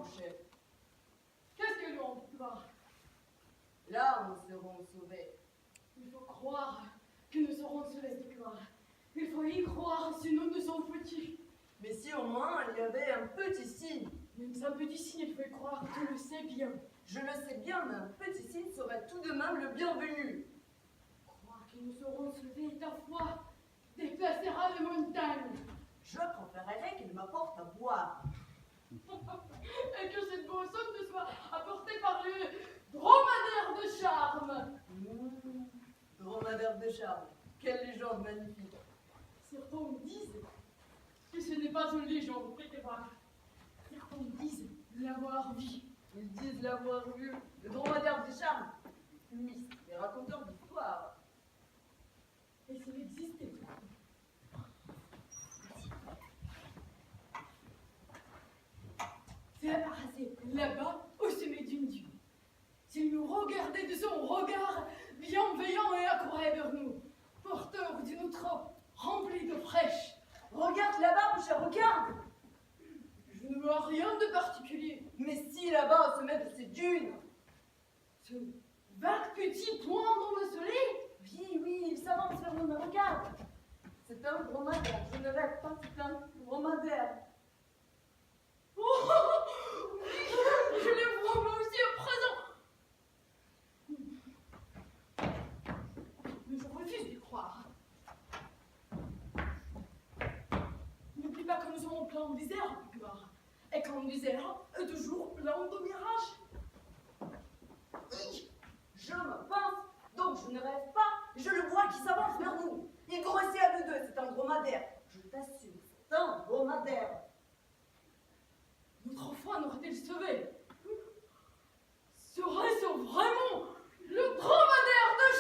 Boucher. Qu'est-ce que nous on peut voir? Là, nous serons sauvés. Il faut croire que nous serons sauvés de gloire. Il faut y croire, sinon nous sommes foutus. Mais si au moins il y avait un petit signe. Même un petit signe, il faut y croire, tu le sais bien. Je le sais bien, mais un petit signe serait tout de même le bienvenu. Croire que nous serons sauvés, ta foi déplacera les montagnes. Je préférerais qu'il m'apporte à boire. Et que cette boisson te soit apportée par le dromadaire de charme. Dromadaire de charme. Quelle légende magnifique. Certains disent que ce n'est pas une légende, prêtez voir. Certains disent l'avoir vu. Ils disent l'avoir vu. Le dromadaire de charme. Fumiste et raconteur d'histoires. Et s'il existait. C'est embarrassé là-bas, au sommet d'une dune. S'il nous regardait de son regard bienveillant et accourait vers nous, porteur d'une troupe remplie d'eau fraîche. Regarde là-bas, Boucher, regarde. Je ne vois rien de particulier. Mais si là-bas, au sommet de ces dunes. Ce vague petit point dans le soleil. Oui, il s'avance vers nous, mais regarde. C'est un dromadaire, je ne rêve pas, c'est un dromadaire. Oh, je les vois moi aussi à présent. Mais je refuse d'y croire. N'oublie pas que nous sommes plein de désert, gloire. Et qu'un désert est toujours plein de mirages. Je me pince, donc je ne rêve pas. Je le vois qui s'avance vers nous. Il grossit à nous deux, c'est un dromadaire. Je t'assure, c'est un dromadaire. Notre foi n'aurait-elle sauvé? Serait-ce vraiment le dromadaire de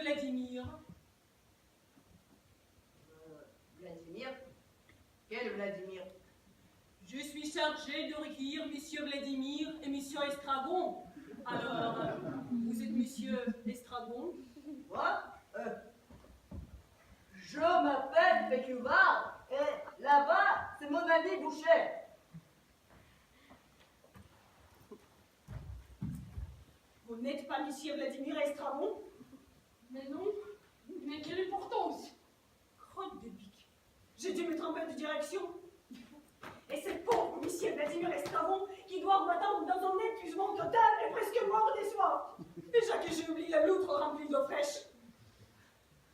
Vladimir? Quel Vladimir? Je suis chargé de recueillir Monsieur Vladimir et Monsieur Estragon. Alors, vous êtes Monsieur Estragon? Moi? Je m'appelle Pécuvard et là-bas, c'est mon ami Boucher. Vous n'êtes pas Monsieur Vladimir Estragon? Mais non, mais quelle importance? Crotte de bique. J'ai dû me tromper de direction. Et c'est pauvre Monsieur Vladimir Estragon qui doit m'attendre dans un épuisement total et presque mort des soirs. Déjà que j'ai oublié la loutre remplie d'eau fraîche.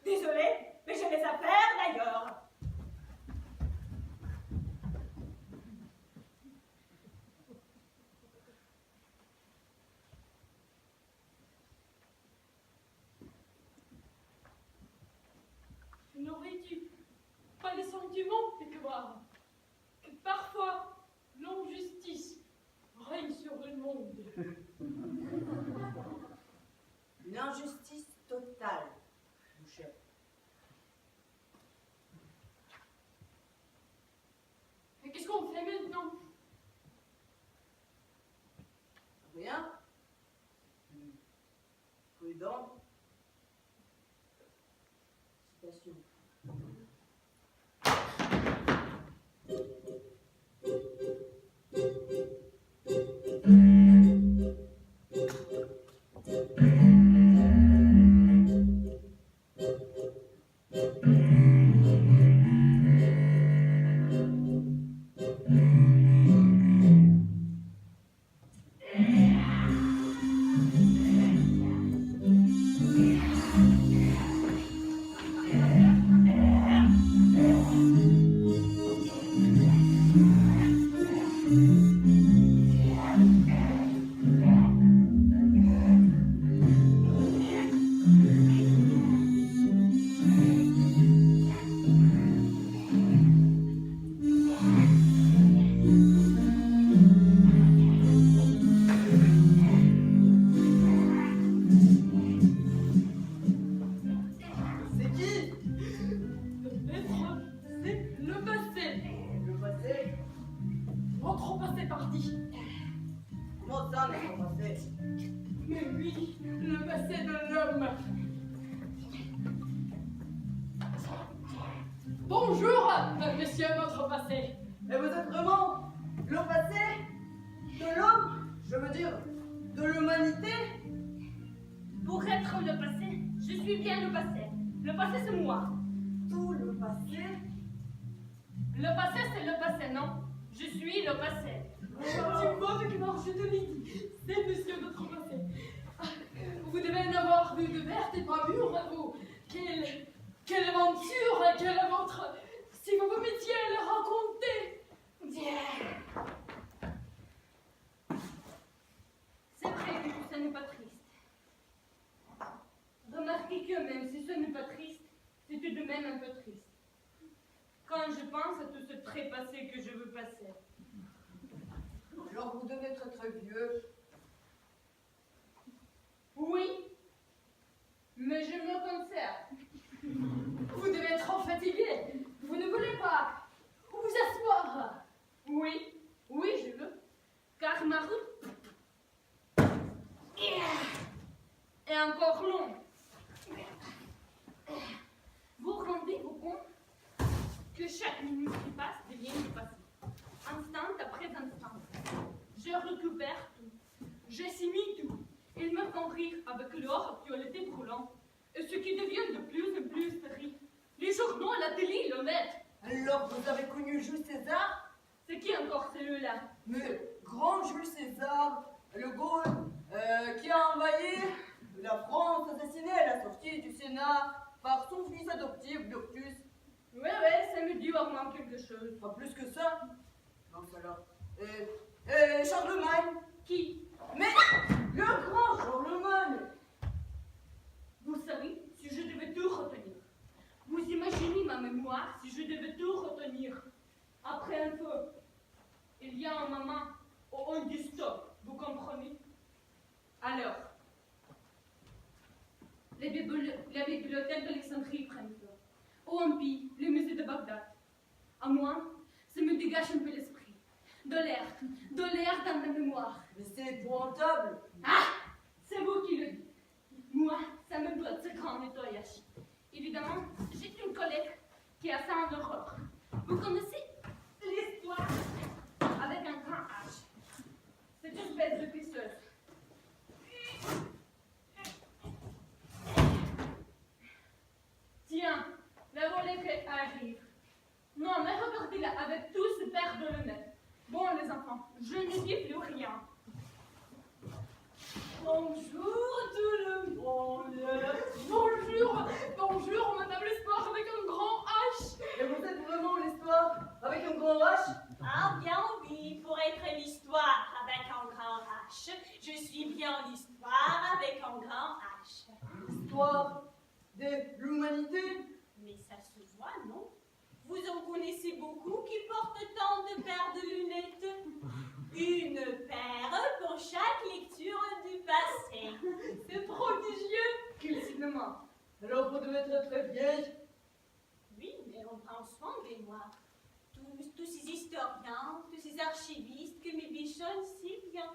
Désolé, mais j'ai des affaires d'ailleurs. m'ont fait croire que parfois l'injustice règne sur le monde. Une injustice totale, mon cher. Et qu'est-ce qu'on fait maintenant? Rien. Prudent. Citation. C'est qui? Peut-être c'est le passé. Le passé? Votre passé parti. Comment ça, notre passé? Mais oui, le passé de l'homme. Bonjour, monsieur votre passé. Et vous êtes vraiment le passé de l'homme? Je veux dire, de l'humanité? Pour être le passé, je suis bien le passé. Le passé, c'est moi. Tout le passé? Le passé, c'est le passé, non? Je suis le passé. Tu vois avec marche de lit. C'est monsieur notre passé. Ah, vous devez en avoir vu de vertes et pas mûres, vous. Quelle aventure, quelle votre... Si vous me mettiez à le raconter. C'est vrai que ce n'est pas triste. Remarquez que même si ce n'est pas triste, c'est tout de même un peu triste. Quand je pense à tout ce trépassé que je veux passer. Genre, vous devez être très vieux. Oui, mais je me conserve. Vous devez être fatigué. Vous ne voulez pas vous asseoir. Oui, oui, je veux. Car ma route est encore longue. Vous rendez-vous compte que chaque minute qui passe devient du passé. Instant après instant. Je récupère tout. J'assimile tout. Il me font rire avec leur actualité brûlante. Et ce qui devient de plus en plus terrible. Les journaux, la télé le mettent. Alors, vous avez connu Jules César? C'est qui encore celui-là? Mais grand Jules César, le Gaulle, qui a envahi la France, assassiné à la sortie du Sénat par son fils adoptif, Brutus. Ouais, ça me dit au moins quelque chose. Pas plus que ça. Non, cela. Et Charlemagne. Qui? Mais le grand Charlemagne. Vous savez, si je devais tout retenir. Vous imaginez ma mémoire si je devais tout retenir. Après un peu, il y a un moment où on dit stop, vous comprenez? Alors, la bibliothèque d'Alexandrie prennent feu. Au Empire, le musée de Bagdad. À moi, ça me dégage un peu l'esprit. De l'air dans ma mémoire. Mais c'est épouvantable. Ah! C'est vous qui le dites. Moi, ça me doit de ce grand nettoyage. Évidemment, j'ai une collègue qui a ça en horreur. Vous connaissez l'histoire avec un grand H. C'est une bête de pisseuse. Tiens, la volée qui arrive. Non, mais regardez-la avec tout ce père de lunettes. Bon, les enfants, je ne dis plus rien. Bonjour tout le monde. Bonjour, madame l'espoir avec un grand H. Et vous êtes vraiment l'histoire avec un grand H? Ah bien oui, pour être l'histoire avec un grand H, je suis bien l'histoire avec un grand H. L'histoire de l'humanité? Mais ça se voit, non? Vous Vous en connaissez beaucoup qui portent tant de paires de lunettes. Une paire pour chaque lecture du passé. C'est prodigieux. Cultivement. Alors vous devez être très vieille. Oui, mais on prend soin des Noirs. Tous ces historiens, tous ces archivistes que mes bichonnent si bien.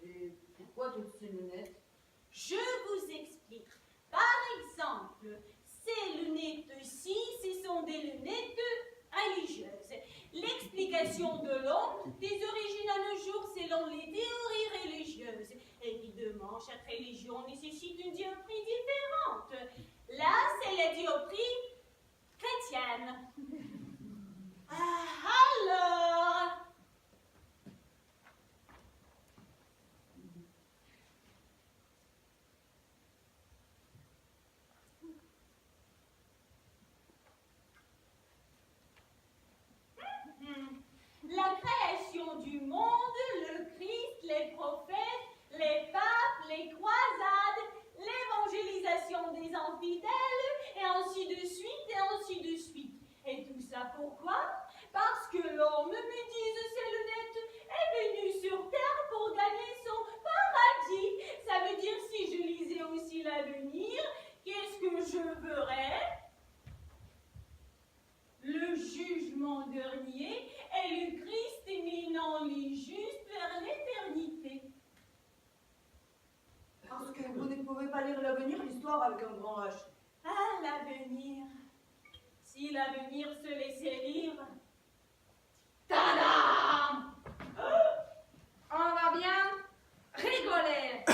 Et pourquoi toutes ces lunettes? Je vous explique. Par exemple, ces lunettes-ci, ce sont des lunettes religieuses. L'explication de l'homme des origines à nos jours selon les théories religieuses. Évidemment, chaque religion nécessite une dioptrie différente. Là, c'est la dioptrie chrétienne. Alors... La création du monde, le Christ, les prophètes, les papes, les croisades, l'évangélisation des infidèles, et ainsi de suite, et ainsi de suite. Et tout ça pourquoi? Parce que l'homme, me disent ces lunettes, est venu sur terre pour gagner son paradis. Ça veut dire, si je lisais aussi l'avenir, qu'est-ce que je verrais? Le jugement dernier et le Christ éminent les justes vers l'éternité. Parce que vous ne pouvez pas lire l'avenir, l'histoire avec un grand H. Ah, l'avenir. Si l'avenir se laissait lire. Tadam! On va bien rigoler.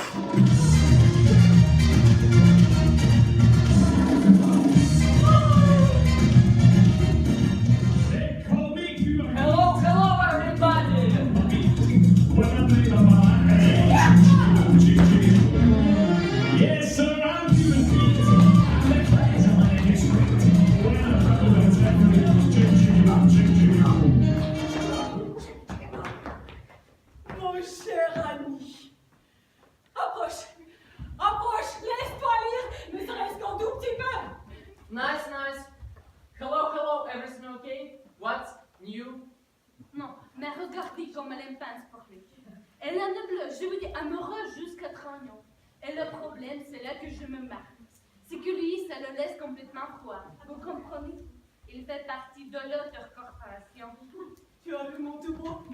Hello, everybody. Yes, sir, I'm doing great. I'm crazy, my name is great. When I'm talking about Mon cher ami. Approche. Approche. Laisse-toi lire, ne serait-ce qu'un tout petit peu. Nice, nice. Hello, everything okay? What's new? Non, mais regardez comme elle aime pince parler. Elle a de bleu, je vous dis, amoureuse jusqu'à 30 ans. Et le problème, c'est là que je me marre. C'est que lui, ça le laisse complètement froid. Vous comprenez? Il fait partie de l'autre corporation. Tu as vu mon tout beau.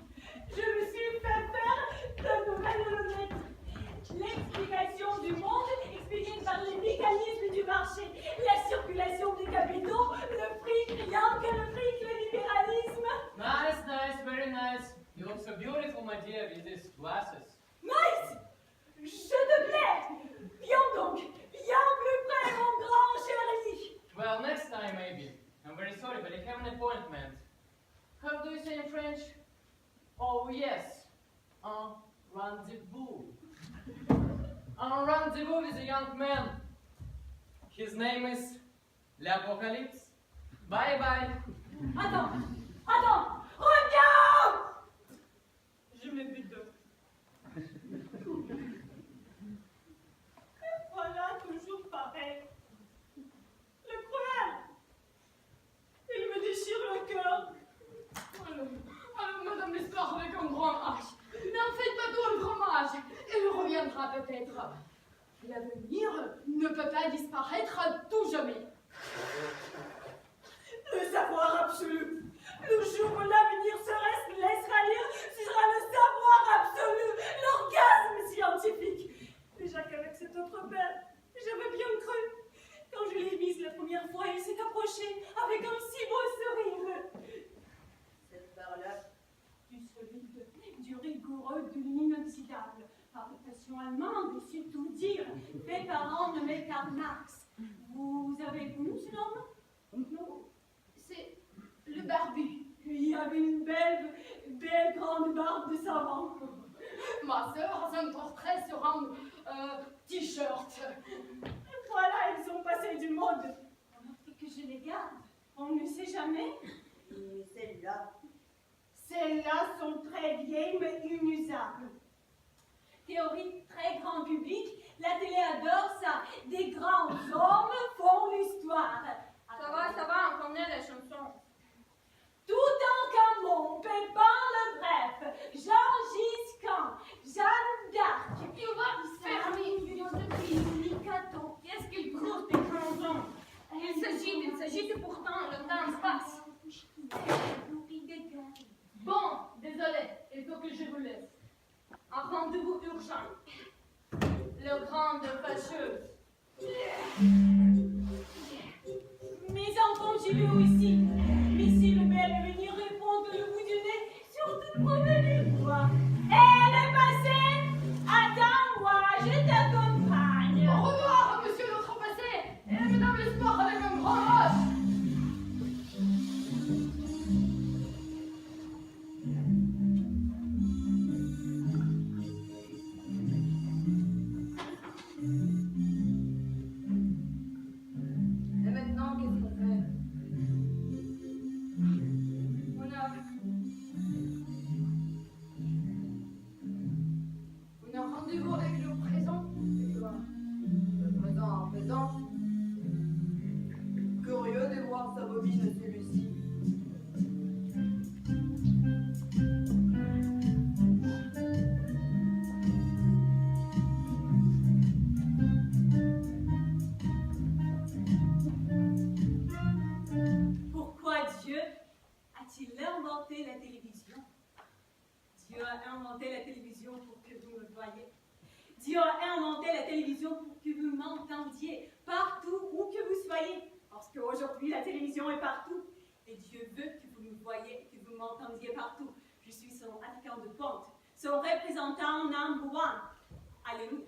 Je me suis fait faire de nouvelles lunettes. L'explication du monde expliquée par les mécanismes du marché, la circulation des capitaux, le fric, rien que le fric, le libéralisme. Nice, very nice. You look so beautiful, my dear, with these glasses. Nice! Je te plais! Viens donc, viens plus près, mon grand chéri! Well, next time maybe. I'm very sorry, but I have an appointment. How do you say in French? Oh, yes. Un rendezvous. Un rendezvous with a young man. His name is l'Apocalypse. Bye bye. Attends, reviens! Je me bute. Voilà, toujours pareil. Le cruel! Il me déchire le cœur. Alors, madame l'histoire avec un grand H. N'en faites pas trop le fromage. Il reviendra peut-être. L'avenir ne peut pas disparaître à tout jamais. Le savoir absolu. Le jour où l'avenir se laissera lire, ce sera le savoir absolu, l'orgasme scientifique. Déjà qu'avec cet autre père, j'avais bien cru. Quand je l'ai mise la première fois, il s'est approché avec un si beau sourire. Cette part-là. Du solide, du rigoureux, de l'inoxydable. Fabrication allemande, et surtout dire, fait par an nommé Karl Marx. Vous avez connu ce nom? Non? C'est le barbu. Il avait une belle grande barbe de savant. Ma sœur a un portrait sur un t-shirt. Voilà, ils sont passés du mode. On a fait que je les garde. On ne sait jamais. Et celle-là. Celles-là sont très vieilles mais inusables. Théorie très grand public, la télé adore ça. Des grands hommes font l'histoire. Ça va, on connaît la chanson. faut que je vous laisse. Un rendez-vous urgent. Le grande fâcheuse. Mes enfants, j'y vais aussi. Missile belle est venue répondre le bout du nez sur toute promenade. Elle est passée. Attends-moi, je t'accompagne. Au revoir, monsieur notre passé, et mesdames l'espoir avec un grand H. Et maintenant, qu'est-ce qu'on fait? On a rendez-vous avec le présent. C'est quoi? Le présent. Curieux de voir sa bobine celui-ci. Pourquoi Dieu a-t-il inventé la télévision? Dieu a inventé la télévision pour que vous me voyiez. Dieu a inventé la télévision pour que vous m'entendiez partout où que vous soyez. Parce qu'aujourd'hui, la télévision est partout. Et Dieu veut que vous me voyiez, que vous m'entendiez partout. Je suis son attaquant de ponte, son représentant number one. Alléluia.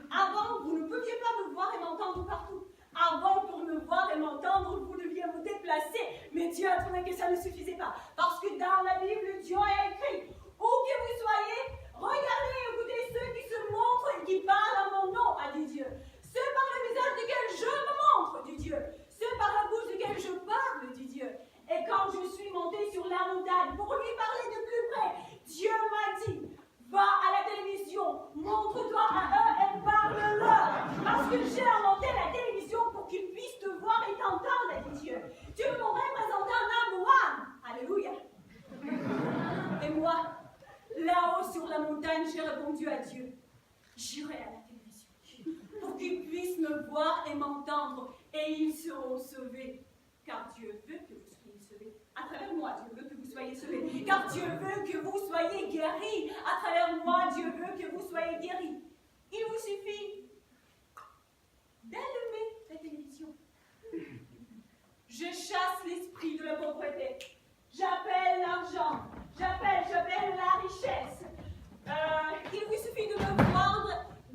Avant, vous ne pouviez pas me voir et m'entendre partout. Avant, pour me voir et m'entendre, vous deviez vous déplacer. Mais Dieu a trouvé que ça ne suffisait pas. Parce que dans la Bible, Dieu a écrit, où que vous soyez, regardez et écoutez ceux qui se montrent et qui parlent à mon nom, a dit Dieu. Ceux par le visage duquel je me montre, dit Dieu. Ceux par la bouche duquel je parle, dit Dieu. Et quand je suis montée sur la montagne pour lui parler de plus près, Dieu m'a dit, va à la télévision, montre-toi à eux et parle-leur. Parce que j'ai inventé la télévision pour qu'ils puissent te voir et t'entendre, dit Dieu. Tu es mon représentant number one. Alléluia. Et moi, là-haut sur la montagne, j'ai répondu à Dieu. J'irai à la télévision pour qu'ils puissent me voir et m'entendre et ils seront sauvés. Car Dieu veut que vous soyez sauvés. À travers moi, Dieu veut que vous soyez sauvés. Car Dieu veut que vous soyez guéris. À travers moi, Dieu veut que vous soyez guéris. Il vous suffit d'allumer la télévision. Je chasse l'esprit de la pauvreté. J'appelle l'argent. J'appelle la richesse. Il vous suffit de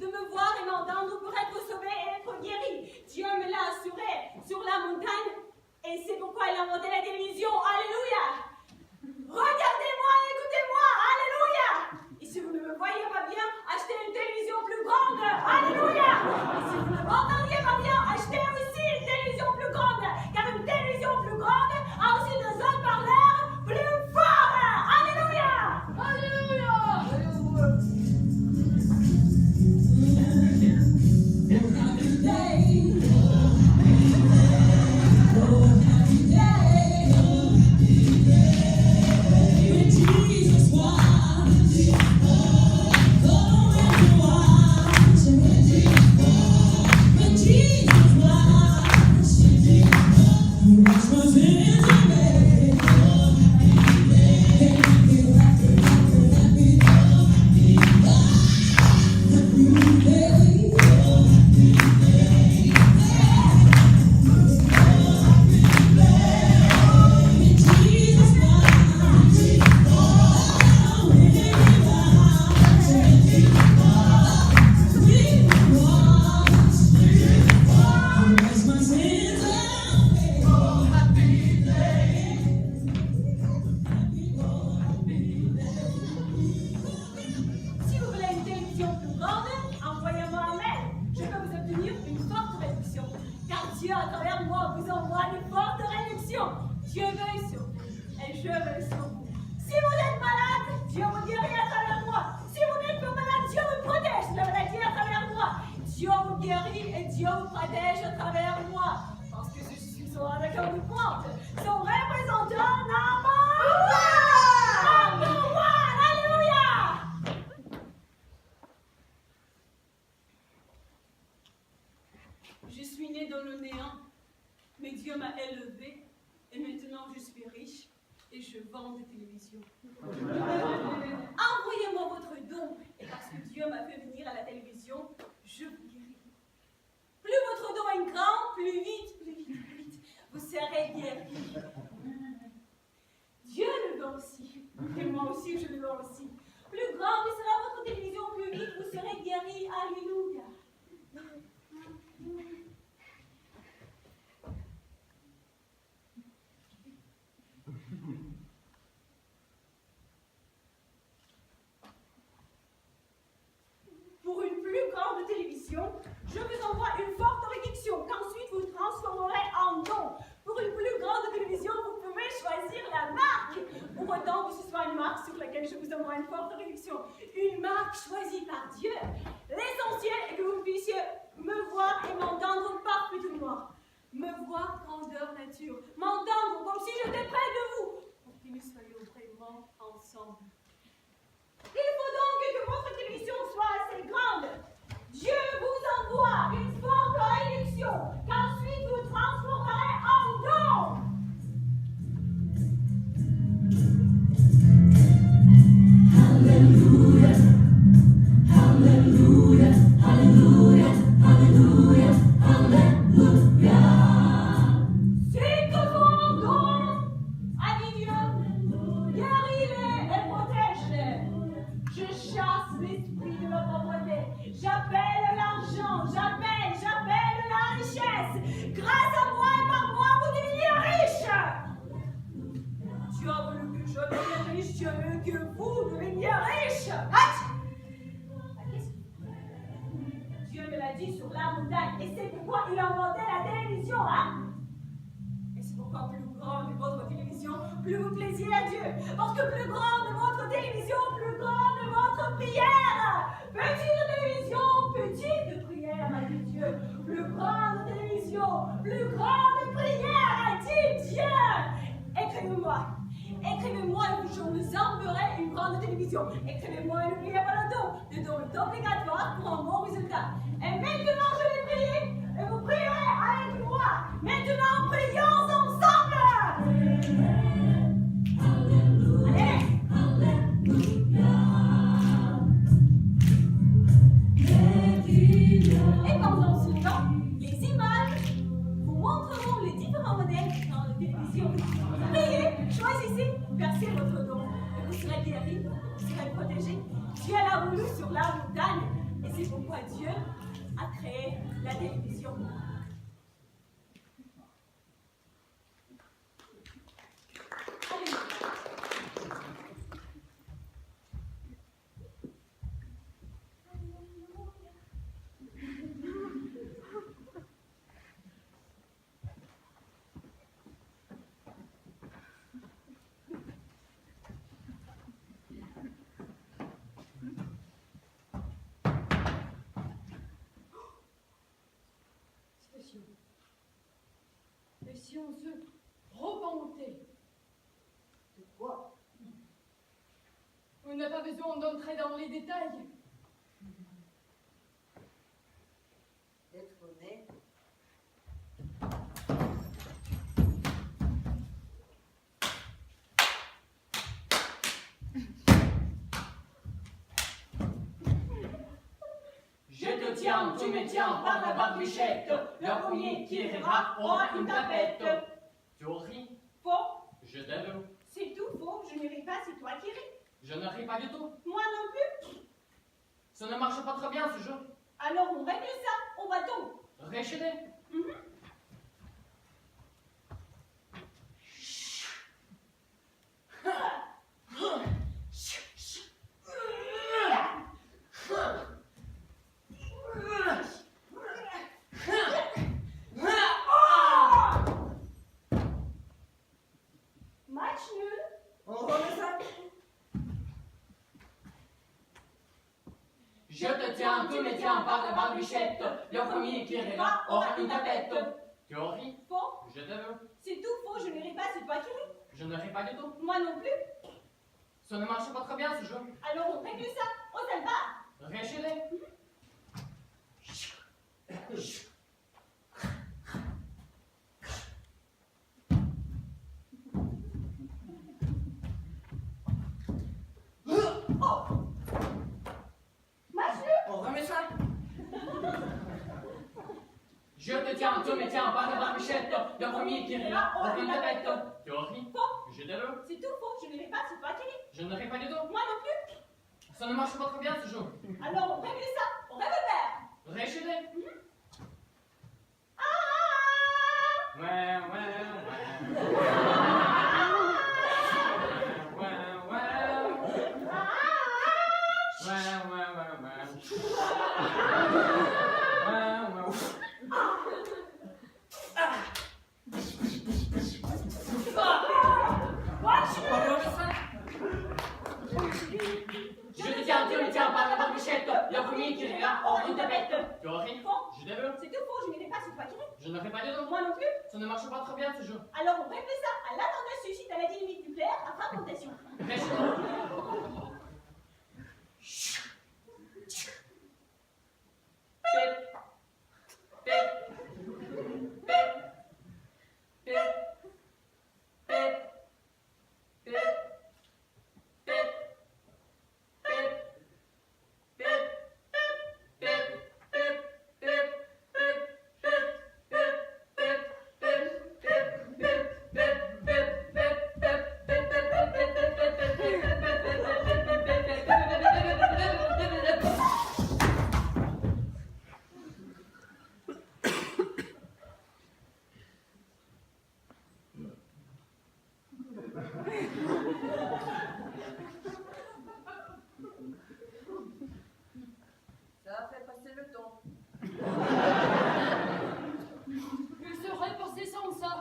me voir et m'entendre pour être sauvé et être guéri. Dieu me l'a assuré sur la montagne et c'est pourquoi il a inventé la télévision. Alléluia! Regardez-moi et écoutez-moi. Alléluia! Et si vous ne me voyez pas bien, achetez une télévision plus grande. Alléluia! Et si vous ne m'entendiez pas bien, achetez aussi une télévision plus grande. Car une télévision plus grande a aussi des haut-parleurs plus forts. Alléluia! Alléluia. Si vous voulez une télévision plus grande, envoyez-moi un mail. Je peux vous obtenir une forte réduction. Car Dieu, à travers moi, vous envoie une forte réduction. Dieu veille sur vous et je veille sur vous. Si vous êtes malade, Dieu vous guérit à travers moi. Si vous n'êtes pas malade, Dieu vous protège de la maladie à travers moi. Dieu vous guérit et Dieu vous protège à travers moi. Parce que je suis son attaquant de pointe, son représentant number one. Number one. Alléluia. Je suis née dans le néant, mais Dieu m'a élevée et maintenant je suis riche et je vends des télévisions. Envoyez-moi votre don, et parce que Dieu m'a fait venir à la télévision, je vous guérirai. Plus votre don est grand, plus vite, vous serez guéri. Dieu le veut aussi, et moi aussi je le veux aussi. Plus grande sera votre télévision, plus vite vous serez guéri. Alléluia. Pour une plus grande télévision, je vous envoie une forte réduction qu'ensuite vous transformerez en don. Pour une plus grande télévision, vous pouvez choisir la marque. Pour autant que ce soit une marque sur laquelle je vous envoie une forte réduction. Une marque choisie par Dieu. L'essentiel est que vous puissiez me voir et m'entendre parfaitement. Me voir grandeur nature. M'entendre comme si j'étais près de vous. Pour que nous soyons vraiment ensemble. Il faut donc que votre télévision soit assez grande. Dieu vous envoie une forte réduction qu'ensuite vous transformerez en don. Alléluia, Alléluia, Alléluia, Alléluia, Alléluia. C'est que mon don, a dit Dieu, guéris-les et protège-les. Je chasse l'esprit de la pauvreté. J'appelle l'argent, j'appelle la richesse. Grâce à moi et par moi, vous deveniez riches. Dieu a voulu que je devienne riche, Dieu veut que vous deveniez riches. Dieu me l'a dit sur la montagne, et c'est pourquoi il a inventé la télévision, hein? Et c'est pourquoi plus grande est votre télévision, plus vous plaisiez à Dieu. Parce que plus grande est votre télévision, plus grande est votre prière. Petite télévision, petite prière, a dit Dieu. Plus grande télévision, plus grande prière, a dit Dieu. Écrivez-moi. Écrivez-moi et je vous enverrai une grande télévision. Écrivez-moi et n'oubliez pas le don. Le don est obligatoire pour un bon résultat. Et maintenant, je vais prier et vous prierez avec moi. Maintenant, prions ensemble. Allez. Et pendant ce temps, les images vous montreront les différents modèles dans la télévision. Priez, choisissez, versez votre don. Et vous serez guéris, vous serez protégés. Dieu l'a voulu sur la montagne. Et c'est pourquoi Dieu a créé la télévision. Allez. Et si on se repentait? De quoi? On n'a pas besoin d'entrer dans les détails. D'être honnête. Je te tiens, tu me tiens par la barbichette. Le premier qui rira aura une tapette. Tu ris? Faux. Je t'aime. C'est tout faux. Je ne ris pas, c'est toi qui ris. Je ne ris pas du tout. Moi non plus. Ça ne marche pas très bien ce jeu. Alors on règle ça au bâton. Réchédé. Match nul. On remet ça. Je te tiens, tu me tiens par la barbichette. Le premier qui rira aura une tapette. Tu ris? Faux. Je t'aime. C'est tout faux. Je ne ris pas, c'est toi qui ris. Je ne ris pas du tout. Moi non plus. Ça ne marche pas très bien ce jeu. Alors on règle ça au salva. Réchédé. Je te tiens, tu me tiens par la barbichette. Le premier qui rira, aucune de bête. Théorie, je te veux. C'est tout faux, je n'irai pas se battre. Je ne ris pas du tout. Moi non plus. Ça ne marche pas très bien ce jeu. Alors on règle ça, on revolver. Réchudé. Ah! Ouais, ouais, ouais. Ouais, ouais, ouais. Ouais, ouais, ouais, ouais. Ouais, ouais, ouais. Je te tiens, tu me tiens par la barbichette. Le premier qui rira, aucune de bête. Théorie, je te veux. C'est tout faux, je n'irai pas se battre. Je ne ris pas du tout. Moi non plus. Ça ne marche pas très bien ce jeu. Alors on règle ça à l'attente d'un suicide à la dynamite nucléaire à fragmentation. Réchudé. Ça fait passer le temps. Il serait passé sans ça.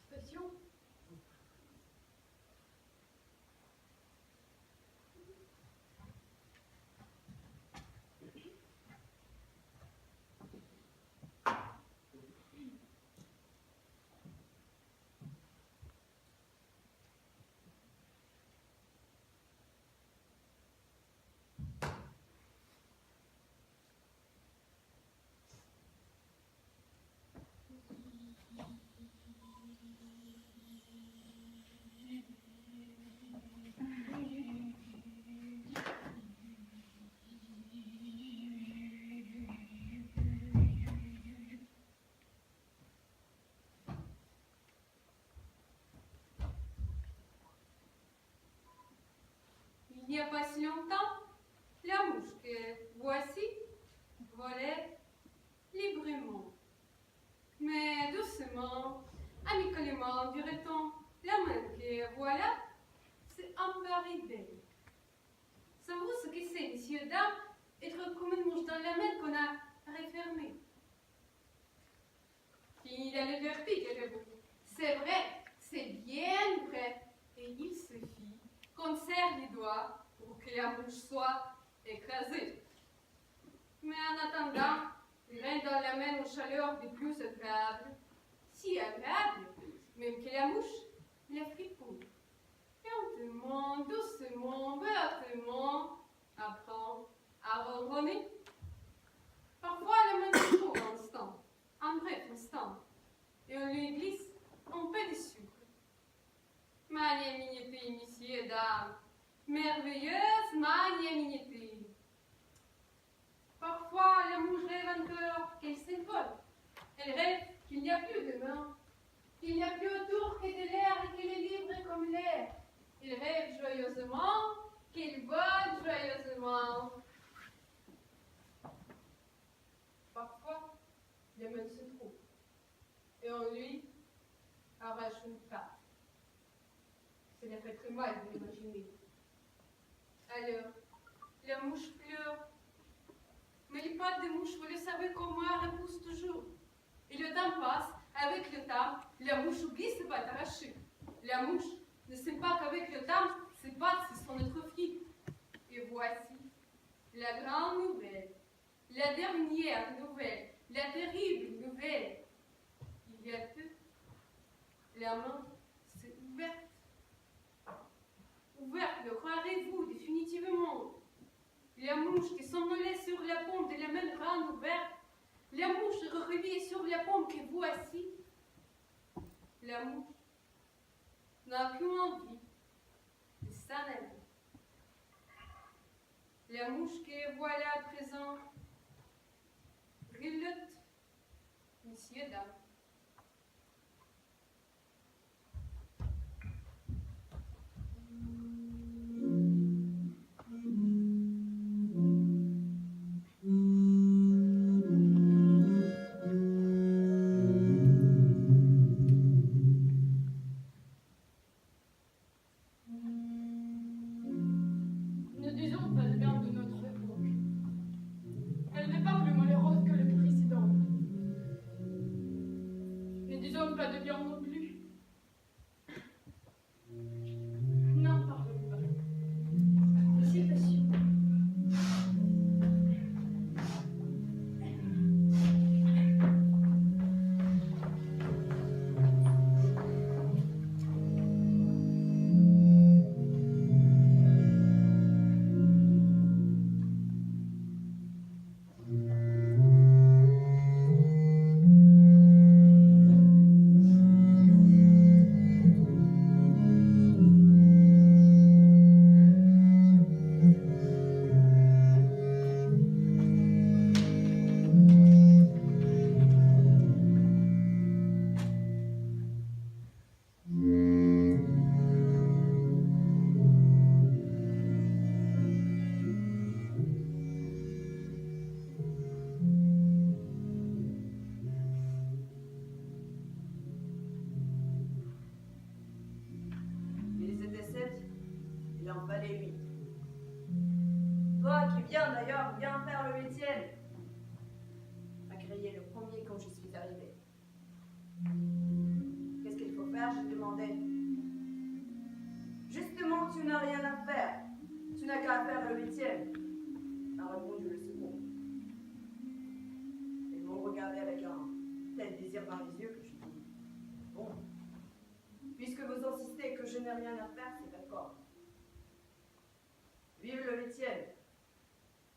Station. Il n'y a pas si longtemps, la mouche que voici volait librement. Mais doucement, amicalement, dirait-on, la main que voilà s'est emparée d'elle. Savez-vous ce que c'est, messieurs, dames, être comme une mouche dans la main qu'on a refermée? Il a le vertige, c'est vrai, c'est bien vrai, et il suffit qu'on serre les doigts pour que la mouche soit écrasée. Mais en attendant, il règne dans la main aux chaleurs des plus agréables, si agréables, même que la mouche la fripouille. Lentement, doucement, beatement, apprend à ronronner. Parfois, la main se trouve un instant, un bref instant, et on lui glisse un peu de sucre. Magnanimité, messieurs, dames, merveilleuse magnanimité. Parfois, la mouche rêve encore qu'elle s'envole. Elle rêve qu'il n'y a plus de main, qu'il n'y a plus autour que de l'air et qu'elle est libre comme l'air. Il rêve joyeusement qu'il vole joyeusement. Parfois, les mains se trouvent et on lui arrache une patte. Cela fait très mal de l'imaginer. Alors, la mouche pleure. Mais les pattes de mouche, vous le savez comme moi, repoussent toujours. Et le temps passe, avec le temps, la mouche oublie ses pattes arrachées. La mouche ne sait pas qu'avec le temps, ses pattes se sont atrophiées. Et voici la grande nouvelle, la dernière nouvelle, la terrible nouvelle. Il y a peu, la main s'est ouverte. Ouverte, le croirez-vous définitivement? La mouche qui somnolait sur la paume de la main grande ouverte, la mouche réveillée sur la paume que voici, la mouche n'a plus envie de s'en aller. La mouche que voilà à présent relutte, messieurs, dames. Ne disons pas de bien de notre époque. Elle n'est pas plus malheureuse que les précédentes. Ne disons pas de bien non plus. N'en parlons pas. C'est patient. Ils étaient 7, il en fallait 8. Toi qui viens d'ailleurs bien faire le 8e, m'a crié le premier quand je suis arrivé. Qu'est-ce qu'il faut faire, je demandais. Justement, tu n'as rien à faire. Tu n'as qu'à faire le 8e, a répondu le second. Ils m'ont regardé avec un tel désir dans les yeux que je dis, bon, puisque vous insistez que je n'ai rien à faire, c'est d'accord. Vive le 8e.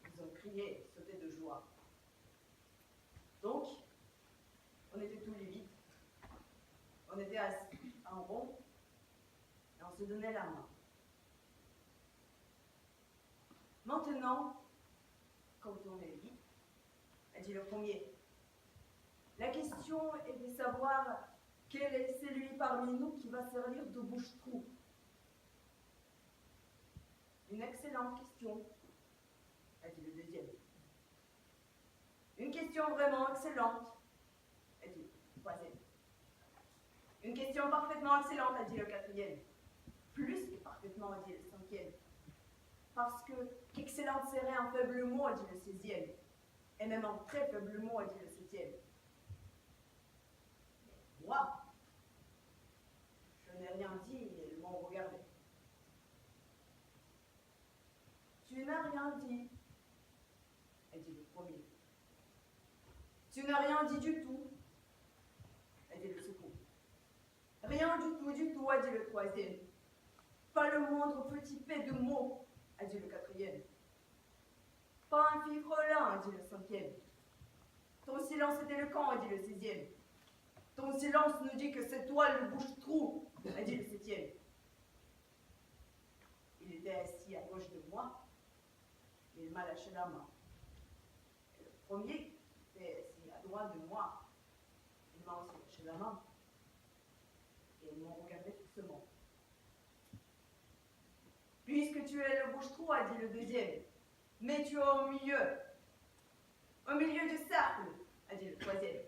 Ils ont crié, sauté de joie. Donc, on était tous les 8. On était assis en rond et on se donnait la main. Maintenant, quand on est 8, a dit le premier, la question est de savoir quel est celui parmi nous qui va servir de bouche-trou. Une excellente question, a dit le deuxième. Une question vraiment excellente, a dit le troisième. Une question parfaitement excellente, a dit le quatrième. Plus que parfaitement, a dit le cinquième. Parce que qu'excellente serait un faible mot, a dit le 16e. Et même un très faible mot, a dit le 7e. Mais moi, je n'ai rien dit et ils m'ont regardé. Tu n'as rien dit, a dit le premier. Tu n'as rien dit du tout, a dit le second. Rien du tout, a dit le troisième. Pas le moindre petit pet de mot, a dit le quatrième. Pas un fifrelin, a dit le cinquième. Ton silence est éloquent, a dit le 16e. Ton silence nous dit que c'est toi le bouche-trou, a dit le 7e. Il était assis à gauche de moi, et il m'a lâché la main. Et le premier était assis à droite de moi, il m'a aussi lâché la main. Et ils m'ont regardé fixement. Puisque tu es le bouche-trou, a dit le deuxième, mais tu es au milieu du cercle, a dit le troisième.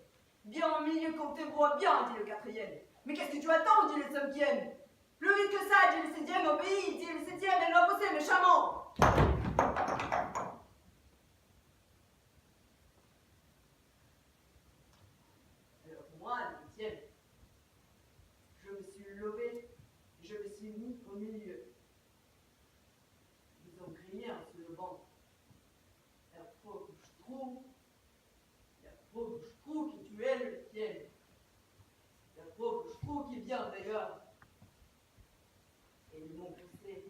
Bien au milieu qu'on te voit bien, dit le quatrième. Mais qu'est-ce que tu attends, dit le cinquième. Plus vite que ça, dit le 7e, obéis, dit le 7e, et doit pousser méchamment. Alors moi, le 8e, je me suis levé, je me suis mis au milieu. Ils ont crié en se levant. La pauvre bouche-trou, qui tuait le 8e. La pauvre bouche-trou qui vient d'ailleurs. Et ils m'ont poussé,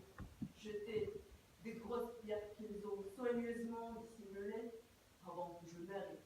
jeté des grosses pierres qu'ils ont soigneusement dissimulées avant que je n'arrive.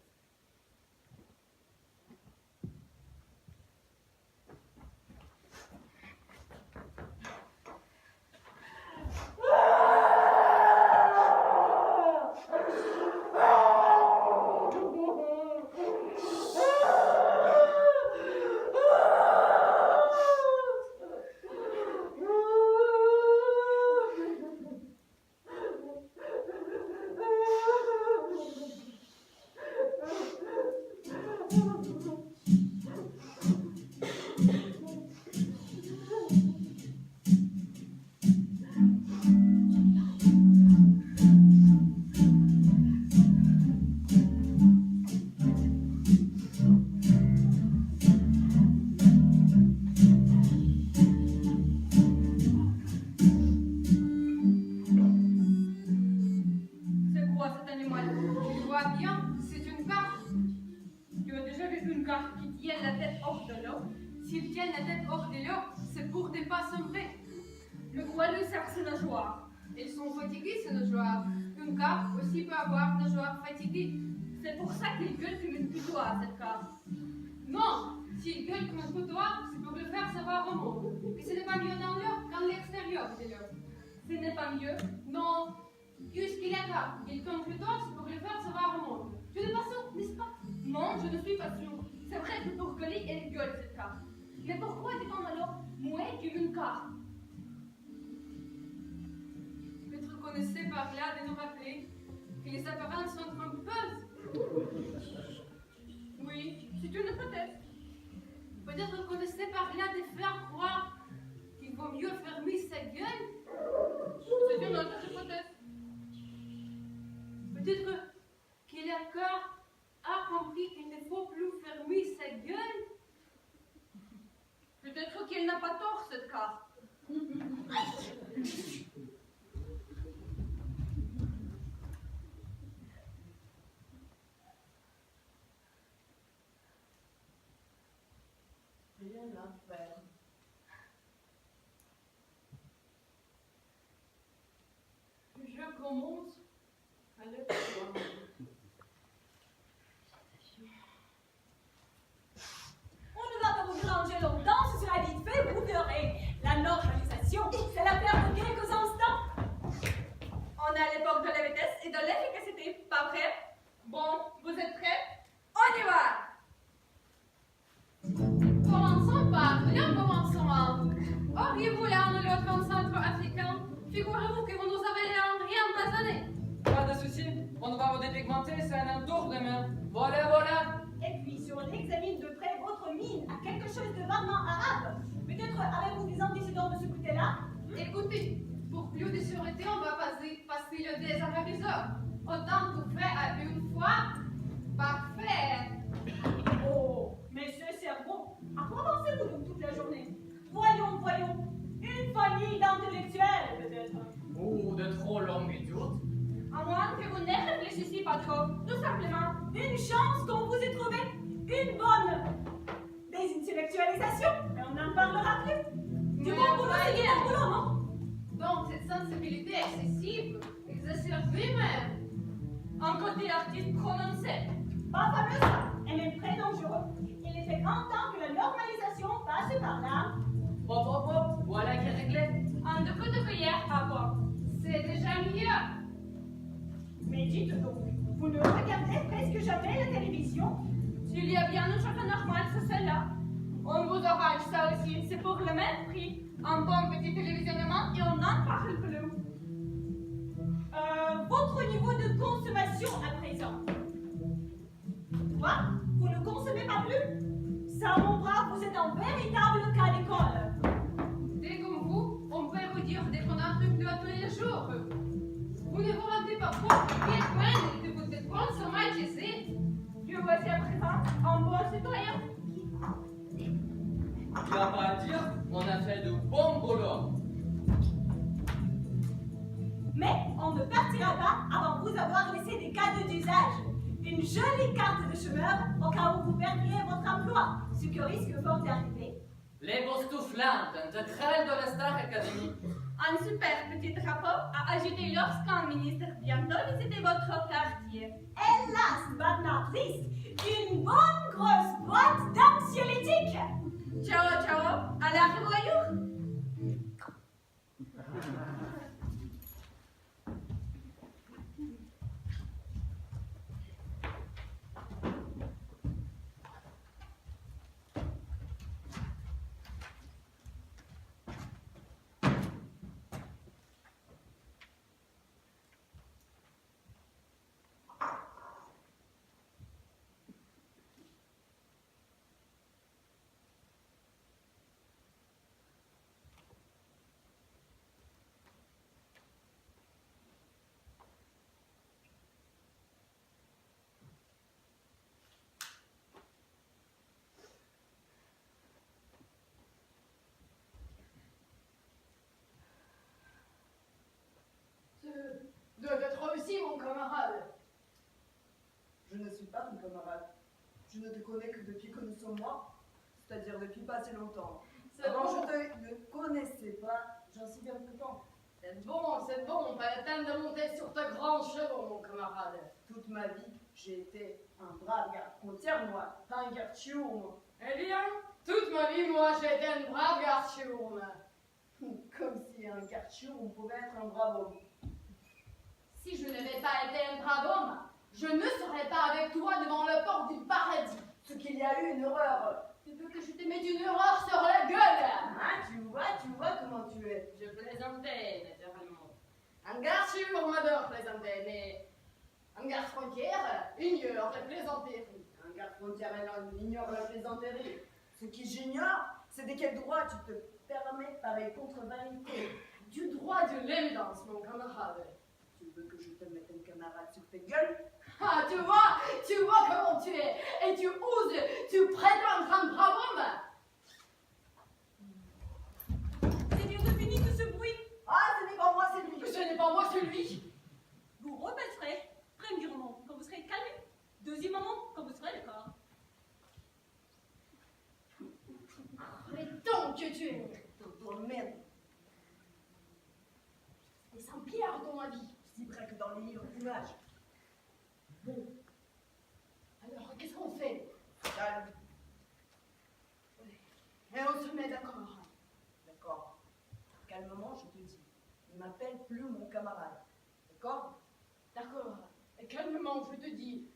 vois bien, c'est une carte. Tu as déjà vu une carte qui tient la tête hors de l'eau? S'ils tiennent la tête hors de l'eau, c'est pour ne pas sombrer. Le quoi lui sert ces nageoires? Ils sont fatigués, ces nageoires. Une carte aussi peut avoir nageoires fatiguées. C'est pour ça qu'il gueule comme une putois, cette carte. Non, s'ils gueulent comme un couteau, c'est pour le faire savoir au monde que ce n'est pas mieux dans l'eau qu'à l'extérieur de l'eau. Ce n'est pas mieux. Non, puisqu'il est là, il comme plutôt, c'est pour le faire savoir au monde. Tu n'es pas sûr, n'est-ce pas? Non, je ne suis pas sûre. C'est vrai que pour gueuler, elle gueule cette carte. Mais pourquoi dit-on alors mouais comme une carte? Peut-être connaissez par là de nous rappeler que les apparences sont trompeuses. Oui, c'est une hypothèse. Peut-être connaissez par là de faire croire qu'il vaut mieux fermer sa gueule. C'est une autre hypothèse. Peut-être que le cœur a compris qu'il ne faut plus fermer sa gueule. Peut-être qu'elle n'a pas tort, cette carte. Rien à faire. Je commence à le voir. On ne va pas vous déranger longtemps, ce sera vite fait, vous verrez. La normalisation, c'est l'affaire de quelques instants. On est à l'époque de la vitesse et de l'efficacité, pas vrai? Bon, vous êtes prêts? On y va! Commençons par, bien commençons. Auriez-vous là en l'autre centre africain? Figurez-vous que vous nous avez rien empoisonné. Pas de souci, on va vous dépigmenter, c'est un tour de main. Voilà, voilà. Et puis, si on examine de près votre mine à quelque chose de vaguement arabe, peut-être avez-vous des antécédents de ce côté-là? Écoutez, pour plus de sûreté, on va passer le désarabiseur. Autant tout fait à une fois, parfait. Oh, mais ce cerveau, à quoi pensez-vous donc toute la journée? Voyons, voyons, une famille d'intellectuels, peut-être. Ou de trop longues études. À moins que vous ne réfléchissiez pas trop, tout simplement. Une chance qu'on vous ait trouvé une bonne désintellectualisation, mais on n'en parlera plus. Du bon boulot, c'est bien le boulot, non? Donc, cette sensibilité excessive exerce lui-même. Un côté artiste prononcé. Pas fameux ça, et même très dangereux. Il est fait grand temps que la normalisation passe par là. Hop, hop, hop, voilà qui est réglé. Un de coup de cuillère à boire. C'est déjà mieux. Mais dites donc, vous ne regardez presque jamais la télévision? S'il y a bien une chose normale, c'est celle-là. On vous arrange ça aussi, c'est pour le même prix. Un bon petit télévisionnement et on n'en parle plus. Votre niveau de consommation à présent. Quoi? Vous ne consommez pas plus? Ça, mon brave, vous êtes un véritable cas d'école. Dès comme vous, on peut vous dire des conneries plus à tous les jours. Vous ne vous rendez pas compte quel point de votre consommation c'est. Je voici à présent un bon citoyen. Il n'y a pas à dire, on a fait de bons boulot. Mais on ne partira pas avant vous avoir laissé des cadeaux d'usage. Une jolie carte de chômeur au cas où vous perdiez votre emploi, ce qui risque fort d'arriver. Les bostouflantes, intégrales de la Star Academy. Un super petit rapport à agiter lorsqu'un ministre bientôt visiter votre quartier. Et last but not least, une bonne grosse boîte d'anxiolytiques. Ciao, ciao, à la revoyure. Je ne suis pas ton camarade. Je ne te connais que depuis que nous sommes morts, c'est-à-dire depuis pas si longtemps. C'est Avant, bon, je ne connaissais pas, j'en suis bien content. c'est bon, pas la peine de monter sur ta grande chevaux, mon camarade. Toute ma vie, j'ai été un brave garde-frontière, moi, pas un garde-chiourme. Eh bien, toute ma vie, moi, j'ai été une brave garde-chiourme. Comme si un garde-chiourme pouvait être un brave homme. Si je n'avais pas été un brave homme, je ne serais pas avec toi devant la porte du paradis. Ce qu'il y a eu une horreur. Tu veux que je te mette une horreur sur la gueule? Hein, tu vois comment tu es. Je plaisantais, naturellement. Un garde-chiourme adore plaisanter, mais un garde-frontière ignore la plaisanterie. Un garde-frontière ignore la plaisanterie. Ce que j'ignore, c'est de quel droit tu te permets de pareille contre-vérité. Du droit de l'évidence, mon camarade. Tu veux que je te mette un camarade sur ta gueule? Ah, tu vois comment tu es, et tu oses, tu prétends être un brave homme. C'est bien de finir de ce bruit. Ah, ce n'est pas moi, c'est lui. Ce n'est pas moi celui. Vous repasserez, premièrement, quand vous serez calmé. Deuxièmement, quand vous serez d'accord. Mais donc que tu es. Merde. Et sans pierre ton avis. Si près que dans les livres d'images. Bon. Alors, qu'est-ce qu'on fait? Calme. Et on se met d'accord. D'accord. Calmement, je te dis. Ne m'appelle plus mon camarade. D'accord? D'accord. Et calmement, je te dis.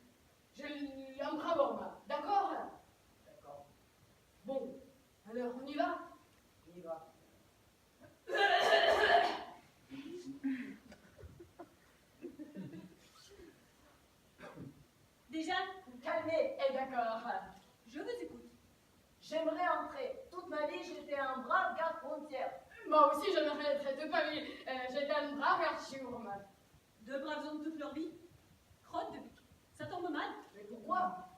J'ai un brave homme. D'accord? D'accord. Bon. Alors, on y va? On y va. Déjà, Calmez. Et d'accord. je vous écoute. J'aimerais entrer. Toute ma vie, j'étais un brave garde-frontière. Moi aussi, j'aimerais être toute ma vie. J'étais un brave garde-chiourme. Deux braves hommes toute leur vie. Crotte de bique. Ça tombe mal. Mais pourquoi?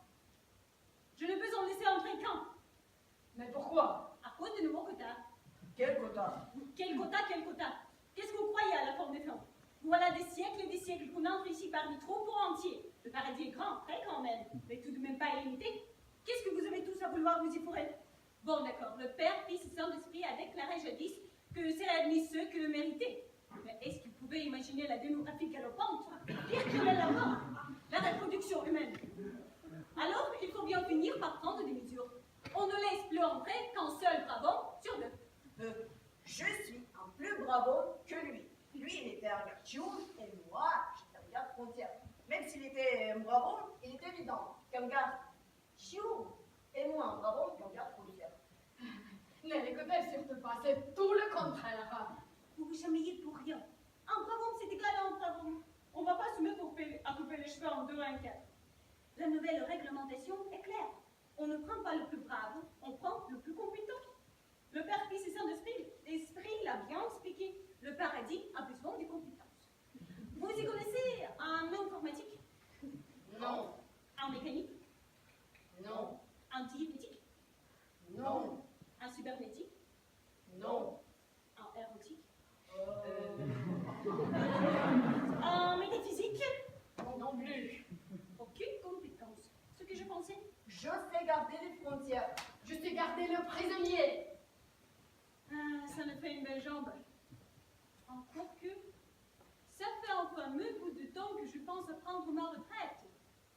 Je ne peux en laisser entrer qu'un. Mais pourquoi? À cause de nouveaux quotas. Quel quota? Quel quota, quel quota? Qu'est-ce que vous croyez à la forme des flancs? Voilà des siècles et des siècles qu'on entre ici par des trous pour entier. Le paradis est grand, très grand même, mais tout de même pas illimité. Qu'est-ce que vous avez tous à vouloir vous y fourrer? Bon, d'accord, le Père, Fils et Saint-Esprit a déclaré jadis que c'est admis ceux qui le méritaient. Mais est-ce qu'ils pouvaient imaginer la démographie galopante, pire que la mort, la reproduction humaine? Alors, il faut bien finir par prendre des mesures. On ne laisse plus entrer qu'un seul brave homme sur deux. Je suis un plus brave homme que lui. Lui, il était un garde-chiourme et moi, j'étais un garde-frontière. Même s'il était un brave homme, il est évident qu'un garde-chiourme est moins un brave homme qu'un garde-frontière. Ne l'écoutez surtout pas, c'est tout le contraire. Vous vous chamaillez pour rien. Un brave homme, c'est égal à un brave homme. On ne va pas se mettre à couper les cheveux en deux à un quatre. La nouvelle réglementation est claire. On ne prend pas le plus brave, on prend le plus compétent. Le Père, Fils et Saint-Esprit, l'Esprit l'a bien expliqué. Le paradis a besoin des compétences. Vous y connaissez en informatique, Non, en mécanique, non, en diététique, non, en cybernétique, non. en aérotique, en métaphysique. Non plus. Aucune compétence. Ce que je pensais. Je sais garder les frontières. Je sais garder le prisonnier. Ah, ça me fait une belle jambe. Encore que, ça fait un fameux bout de temps que je pense à prendre ma retraite.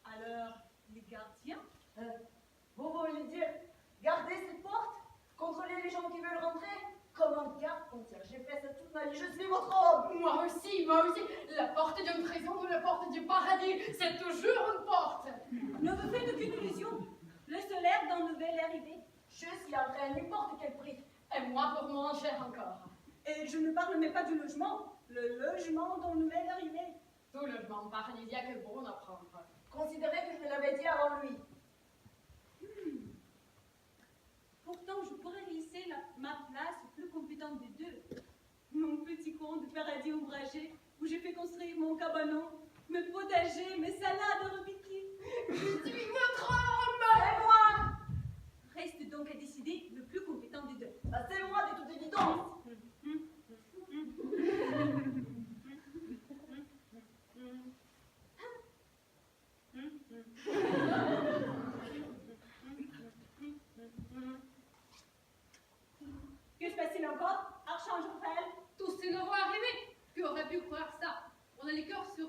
Alors, les gardiens, Vous voulez dire garder cette porte? Contrôler les gens qui veulent rentrer? Comme un garde-frontière. J'ai fait ça toute ma vie. Je suis votre homme. Moi aussi. La porte d'une prison ou la porte du paradis, c'est toujours une porte. ne vous faites aucune illusion. Le solaire d'un nouvel arrivé. Je suis entré à n'importe quel prix. Et moi pour moins cher encore. Et je ne parle même pas du logement. Le logement d'un nouvel arrivé. Tout logement paradisiaque est bon à prendre. Considérez que je l'avais dit avant lui. Pourtant, je pourrais laisser ma place plus compétente des deux. Mon petit coin de paradis ombragé, où j'ai fait construire mon cabanon, mes potagers, mes salades repiquées. Je suis votre homme. C'est moi. Reste donc à décider le plus compétent des deux. Bah, c'est moi de toute évidence.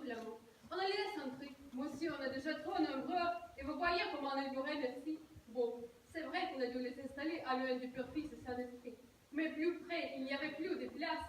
simplement. On les laisse entrer. Moi aussi, on est déjà trop nombreux. Et vous voyez comment on est bourré, merci. Bon, c'est vrai qu'on a dû les installer à l'œil du Père Fils et Saint-Esprit. Mais plus près, il n'y avait plus de place.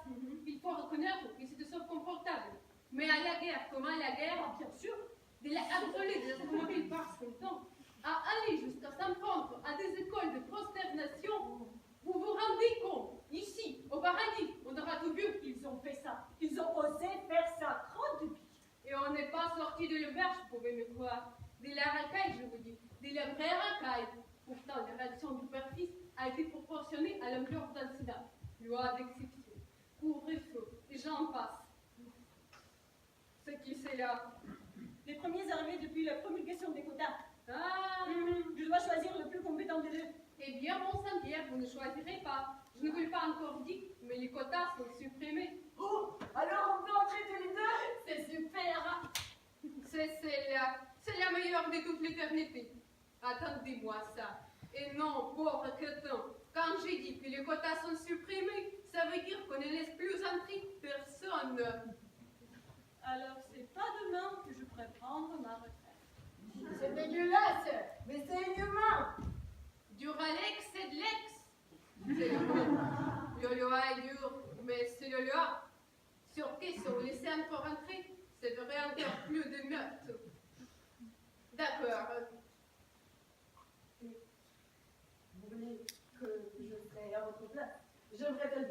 Il faut reconnaître qu'ils étaient sauf confortables. Mais à la guerre, comment la guerre, bien sûr, de la absolue des automobiles par son temps, à aller jusqu'à s'en prendre à des écoles de prosternation, vous vous rendez compte, ici, au paradis, on aura tout vu. Ils ont fait ça. Ils ont osé faire ça. Trop de pique. Et on n'est pas sorti de l'auberge, vous pouvez me croire. De la racaille, je vous dis. De la vraie racaille. Pourtant, la réaction du père-fils a été proportionnée à l'ampleur d'incident. Loi d'exception. Couvre-feu. Et j'en passe. Ce qui c'est là. Les premiers arrivés depuis la promulgation des quotas. Ah, Je dois choisir le plus compétent des deux. eh bien, mon Saint-Pierre, vous ne choisirez pas. Je ne vous l'ai pas encore dit, mais les quotas sont supprimés. Oh, alors on peut en traiter les deux? C'est super. C'est la meilleure de toute l'éternité. Attendez-moi ça. Et non, pauvre crétin, quand j'ai dit que les quotas sont supprimés, ça veut dire qu'on ne laisse plus entrer personne. Alors, c'est pas demain que je pourrais prendre ma retraite. C'est dégueulasse, mais c'est inhumain. Du Ralex et de l'ex. C'est le loi est dur, mais c'est le loi. Surtout si on laissait encore entrer, ça ferait encore plus de meurtres. D'accord. Vous voulez que je serai à votre place? J'aimerais tellement